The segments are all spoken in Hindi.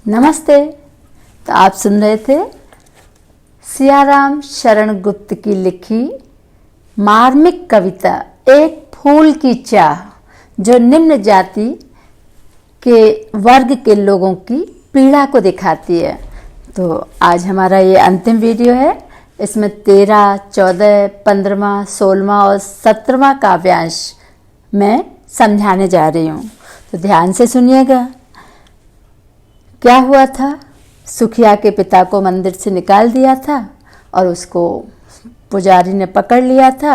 नमस्ते। तो आप सुन रहे थे सियाराम शरण गुप्त की लिखी मार्मिक कविता एक फूल की चाह, जो निम्न जाति के वर्ग के लोगों की पीड़ा को दिखाती है। तो आज हमारा ये अंतिम वीडियो है। इसमें 13, 14, 15वां, 16वां और 17वां काव्यांश मैं समझाने जा रही हूँ। तो ध्यान से सुनिएगा। क्या हुआ था? सुखिया के पिता को मंदिर से निकाल दिया था और उसको पुजारी ने पकड़ लिया था।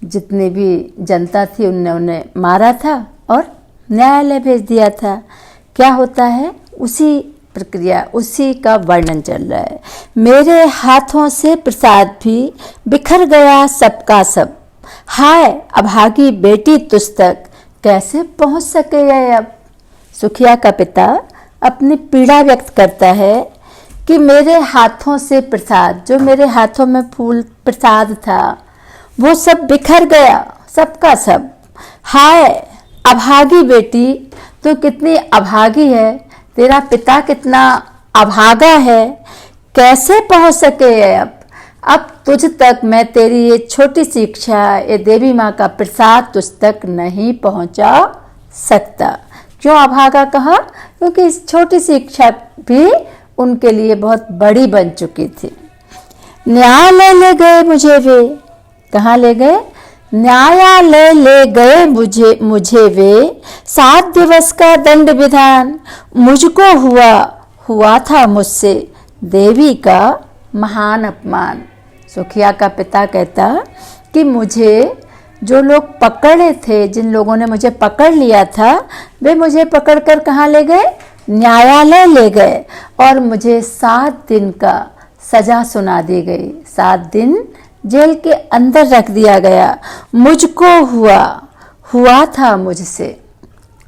जितनी भी जनता थी उनने उन्हें मारा था और न्यायालय भेज दिया था। क्या होता है, उसी प्रक्रिया, उसी का वर्णन चल रहा है। मेरे हाथों से प्रसाद भी बिखर गया सबका सब, हाय अभागी बेटी तुझ तक कैसे पहुंच सके अब। सुखिया का पिता अपनी पीड़ा व्यक्त करता है कि मेरे हाथों से प्रसाद, जो मेरे हाथों में फूल प्रसाद था, वो सब बिखर गया सबका सब। हाय अभागी बेटी, तो कितनी अभागी है, तेरा पिता कितना अभागा है, कैसे पहुंच सके अब तुझ तक मैं तेरी ये छोटी सी इच्छा, ये देवी माँ का प्रसाद तुझ तक नहीं पहुंचा सकता। क्यों अभागा कहा? क्योंकि इस छोटी सी इच्छा भी उनके लिए बहुत बड़ी बन चुकी थी। न्यायालय ले गए मुझे वे, कहाँ ले गए? न्यायालय ले गए मुझे वे, 7 दिवस का दंड विधान मुझको हुआ था मुझसे देवी का महान अपमान। सुखिया का पिता कहता कि मुझे जो लोग पकड़े थे, जिन लोगों ने मुझे पकड़ लिया था, वे मुझे पकड़कर कहाँ ले गए? न्यायालय ले गए और मुझे 7 दिन का सजा सुना दी गई। 7 दिन जेल के अंदर रख दिया गया। मुझको हुआ था मुझसे।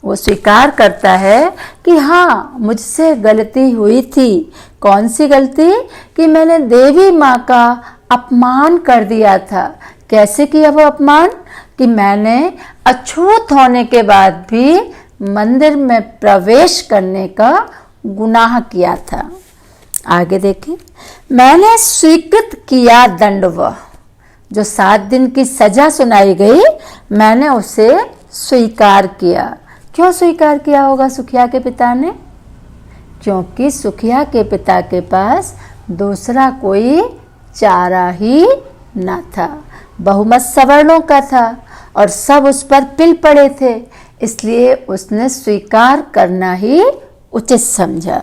वो स्वीकार करता है कि हाँ, मुझसे गलती हुई थी। कौन सी गलती? कि मैंने देवी माँ का अपमान कर दिया था। कैसे किया वो अपमान? कि मैंने अछूत होने के बाद भी मंदिर में प्रवेश करने का गुनाह किया था। आगे देखें। मैंने स्वीकृत किया दंड, वह जो 7 दिन की सजा सुनाई गई, मैंने उसे स्वीकार किया। क्यों स्वीकार किया होगा सुखिया के पिता ने? क्योंकि सुखिया के पिता के पास दूसरा कोई चारा ही न था। बहुमत सवर्णों का था और सब उस पर पिल पड़े थे, इसलिए उसने स्वीकार करना ही उचित समझा।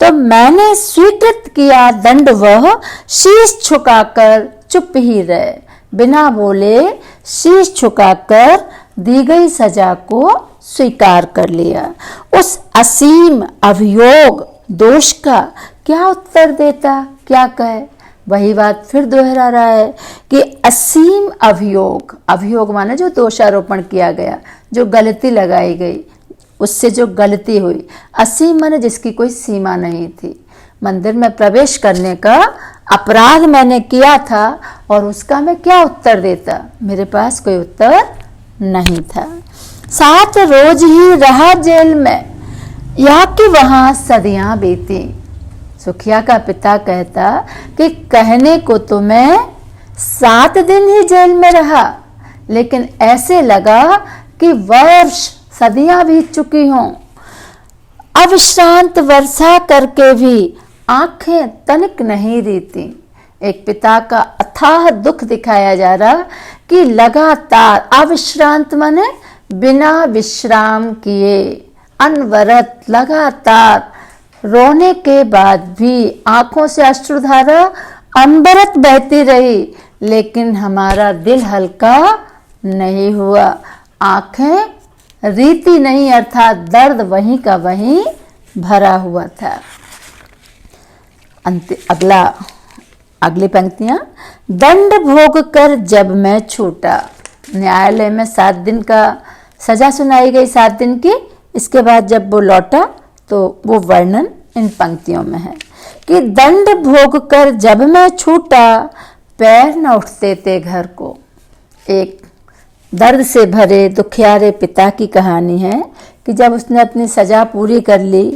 तो मैंने स्वीकृत किया दंड, वह शीश झुकाकर चुप ही रहे, बिना बोले शीश झुकाकर दी गई सजा को स्वीकार कर लिया। उस असीम अभियोग दोष का क्या उत्तर देता, क्या कहे? वही बात फिर दोहरा रहा है कि असीम अभियोग माने जो दोषारोपण किया गया, जो गलती लगाई गई, उससे जो गलती हुई। असीम माने जिसकी कोई सीमा नहीं थी। मंदिर में प्रवेश करने का अपराध मैंने किया था और उसका मैं क्या उत्तर देता? मेरे पास कोई उत्तर नहीं था। 7 रोज ही रहा जेल में, या कि वहां सदियां बीती। सुखिया का पिता कहता कि कहने को तो मैं 7 दिन ही जेल में रहा, लेकिन ऐसे लगा कि वर्ष, सदियां बीत चुकी हों। अविश्रांत वर्षा करके भी आंखें तनिक नहीं रीती। एक पिता का अथाह दुख दिखाया जा रहा कि लगातार, अविश्रांत माने बिना विश्राम किए, अनवरत, लगातार रोने के बाद भी आंखों से अश्रुधारा अनबरत बहती रही, लेकिन हमारा दिल हल्का नहीं हुआ। आंखें रीति नहीं, अर्थात दर्द वहीं का वहीं भरा हुआ था। अगली पंक्तियां। दंड भोग कर जब मैं छूटा, न्यायालय में 7 दिन का सजा सुनाई गई, 7 दिन की। इसके बाद जब वो लौटा तो वो वर्णन इन पंक्तियों में है कि दंड भोग कर जब मैं छूटा, पैर न उठते थे घर को। एक दर्द से भरे दुखियारे पिता की कहानी है कि जब उसने अपनी सजा पूरी कर ली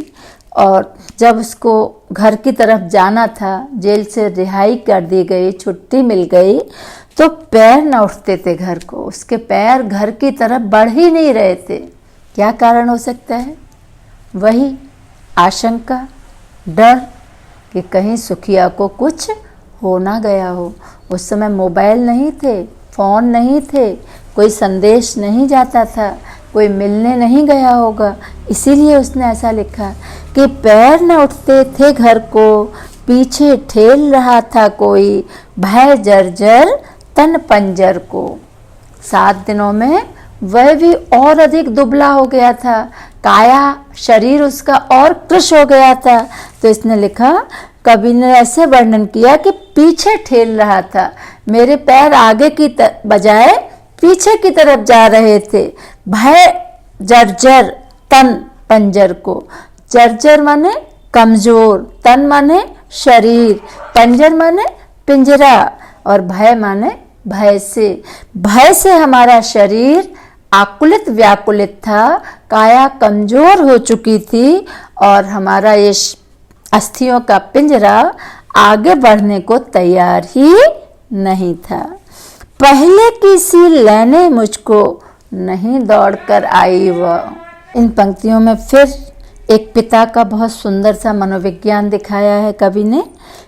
और जब उसको घर की तरफ जाना था, जेल से रिहाई कर दी गई, छुट्टी मिल गई, तो पैर न उठते थे घर को, उसके पैर घर की तरफ बढ़ ही नहीं रहे थे। क्या कारण हो सकता है? वही आशंका, डर कि कहीं सुखिया को कुछ हो ना गया हो। उस समय मोबाइल नहीं थे, फ़ोन नहीं थे, कोई संदेश नहीं जाता था, कोई मिलने नहीं गया होगा, इसीलिए उसने ऐसा लिखा कि पैर न उठते थे घर को, पीछे ठेल रहा था कोई, भय जर्जर तन पंजर को। 7 दिनों में वह भी और अधिक दुबला हो गया था, काया शरीर उसका और कृश हो गया था। तो इसने लिखा, कवि ने ऐसे वर्णन किया कि पीछे ठेल रहा था, मेरे पैर आगे की बजाय पीछे की तरफ जा रहे थे। भय जर्जर तन पंजर को, जर्जर माने कमजोर, तन माने शरीर, पंजर माने पिंजरा, और भय माने भय से हमारा शरीर आकुलित व्याकुलित था, काया कमजोर हो चुकी थी, और हमारा ये अस्थियों का पिंजरा आगे बढ़ने को तैयार ही नहीं था। पहले की सी लेने मुझको नहीं दौड़कर आई वह। इन पंक्तियों में फिर एक पिता का बहुत सुंदर सा मनोविज्ञान दिखाया है कवि ने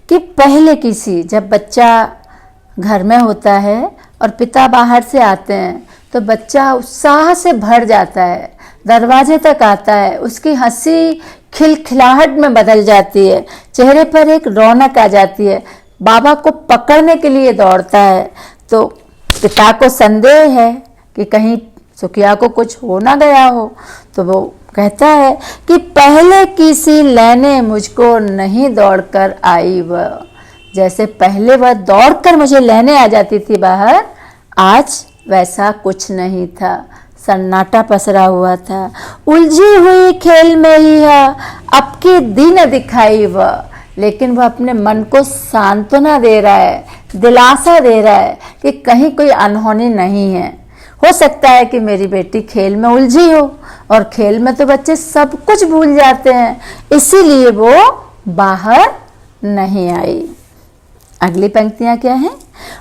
कि पहले की सी, जब बच्चा घर में होता है और पिता बाहर से आते हैं तो बच्चा उत्साह से भर जाता है, दरवाजे तक आता है, उसकी हंसी खिलखिलाहट में बदल जाती है, चेहरे पर एक रौनक आ जाती है, बाबा को पकड़ने के लिए दौड़ता है। तो पिता को संदेह है कि कहीं सुखिया को कुछ हो ना गया हो, तो वो कहता है कि पहले की सी लेने मुझको नहीं दौड़कर आई वह। जैसे पहले वह दौड़कर मुझे लेने आ जाती थी बाहर, आज वैसा कुछ नहीं था, सन्नाटा पसरा हुआ था। उलझी हुई खेल में ही है अब की दिन दिखाई वह, लेकिन वह अपने मन को सांत्वना दे रहा है, दिलासा दे रहा है कि कहीं कोई अनहोनी नहीं है। हो सकता है कि मेरी बेटी खेल में उलझी हो, और खेल में तो बच्चे सब कुछ भूल जाते हैं, इसीलिए वो बाहर नहीं आई। अगली पंक्तियां क्या हैं?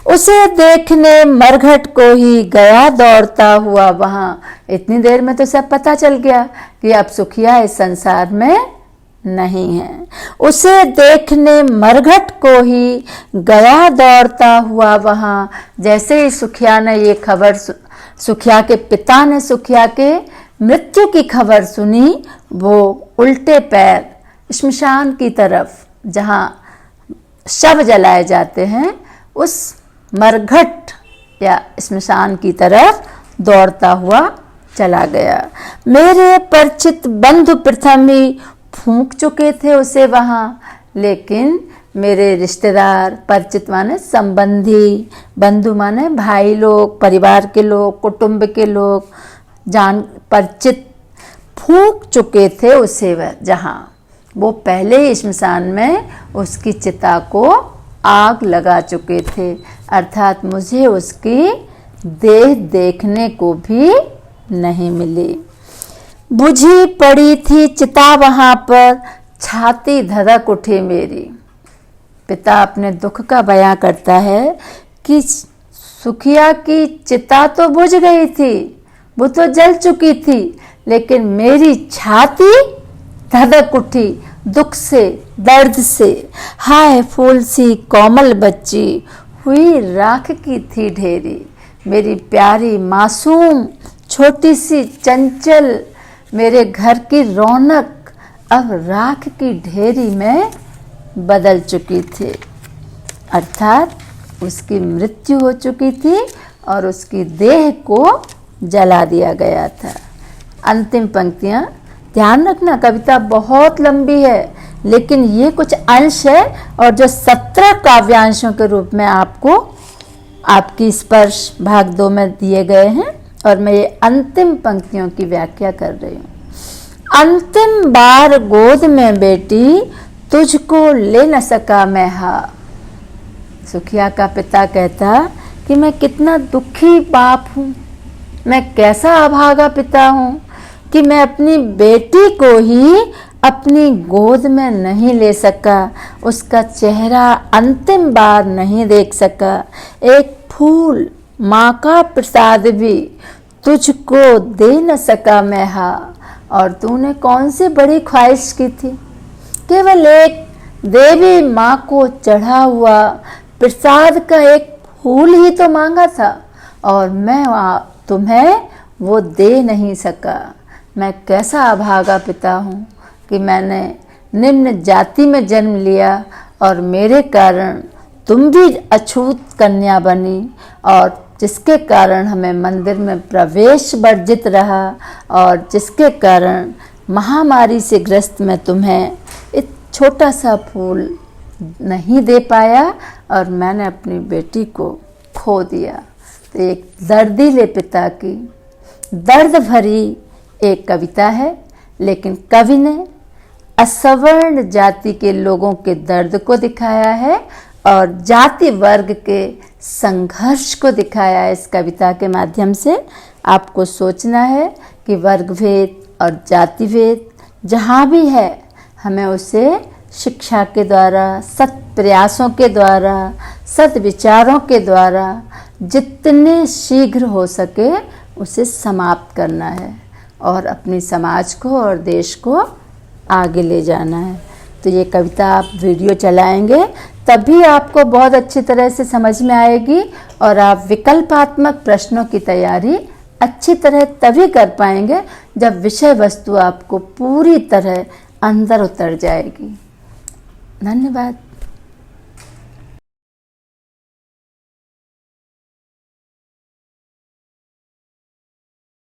उसे देखने मरघट को ही गया दौड़ता हुआ वहां। इतनी देर में तो सब पता चल गया कि अब सुखिया इस संसार में नहीं है। उसे देखने मरघट को ही गया दौड़ता हुआ वहां। जैसे ही सुखिया ने ये खबर, सुखिया के पिता ने सुखिया के मृत्यु की खबर सुनी, वो उल्टे पैर श्मशान की तरफ, जहां शव जलाए जाते हैं, उस मरघट या श्मशान की तरफ दौड़ता हुआ चला गया। मेरे परिचित बंधु प्रथम ही फूंक चुके थे उसे वहां, लेकिन मेरे रिश्तेदार, परिचित माने संबंधी, बंधु माने भाई लोग, परिवार के लोग, कुटुंब के लोग, जान परिचित फूंक चुके थे उसे वह, जहां वो पहले ही श्मशान में उसकी चिता को आग लगा चुके थे। अर्थात मुझे उसकी देह देखने को भी नहीं मिली। बुझी पड़ी थी चिता वहां पर, छाती धधक उठी मेरी। पिता अपने दुख का बयां करता है कि सुखिया की चिता तो बुझ गई थी, वो तो जल चुकी थी, लेकिन मेरी छाती धधक उठी दुख से, दर्द से। हाय फूल सी कोमल बच्ची, हुई राख की थी ढेरी। मेरी प्यारी मासूम छोटी सी चंचल, मेरे घर की रौनक अब राख की ढेरी में बदल चुकी थी। अर्थात उसकी मृत्यु हो चुकी थी और उसकी देह को जला दिया गया था। अंतिम पंक्तियां ध्यान रखना, कविता बहुत लंबी है, लेकिन ये कुछ अंश है, और जो 17 काव्यांशों के रूप में आपको आपकी स्पर्श भाग 2 में दिए गए हैं, और मैं ये अंतिम पंक्तियों की व्याख्या कर रही हूँ। अंतिम बार गोद में बेटी, तुझको ले न सका मैं हा। सुखिया का पिता कहता कि मैं कितना दुखी बाप हूँ, मैं कैसा अभागा पिता हूँ कि मैं अपनी बेटी को ही अपनी गोद में नहीं ले सका, उसका चेहरा अंतिम बार नहीं देख सका। एक फूल, माँ का प्रसाद भी तुझको दे न सका मैं, हाँ। और तूने कौन सी बड़ी ख्वाहिश की थी? केवल एक देवी माँ को चढ़ा हुआ प्रसाद का एक फूल ही तो मांगा था, और मैं तुम्हें वो दे नहीं सका। मैं कैसा अभागा पिता हूँ कि मैंने निम्न जाति में जन्म लिया और मेरे कारण तुम भी अछूत कन्या बनी, और जिसके कारण हमें मंदिर में प्रवेश वर्जित रहा, और जिसके कारण महामारी से ग्रस्त मैं तुम्हें एक छोटा सा फूल नहीं दे पाया और मैंने अपनी बेटी को खो दिया। तो एक दर्दीले पिता की दर्द भरी एक कविता है, लेकिन कवि ने असवर्ण जाति के लोगों के दर्द को दिखाया है और जाति वर्ग के संघर्ष को दिखाया है। इस कविता के माध्यम से आपको सोचना है कि वर्ग भेद और जाति भेद जहाँ भी है, हमें उसे शिक्षा के द्वारा, सत प्रयासों के द्वारा, सत विचारों के द्वारा जितने शीघ्र हो सके उसे समाप्त करना है और अपने समाज को और देश को आगे ले जाना है। तो ये कविता आप वीडियो चलाएंगे तभी आपको बहुत अच्छी तरह से समझ में आएगी और आप विकल्पात्मक प्रश्नों की तैयारी अच्छी तरह तभी कर पाएंगे जब विषय वस्तु आपको पूरी तरह अंदर उतर जाएगी। धन्यवाद।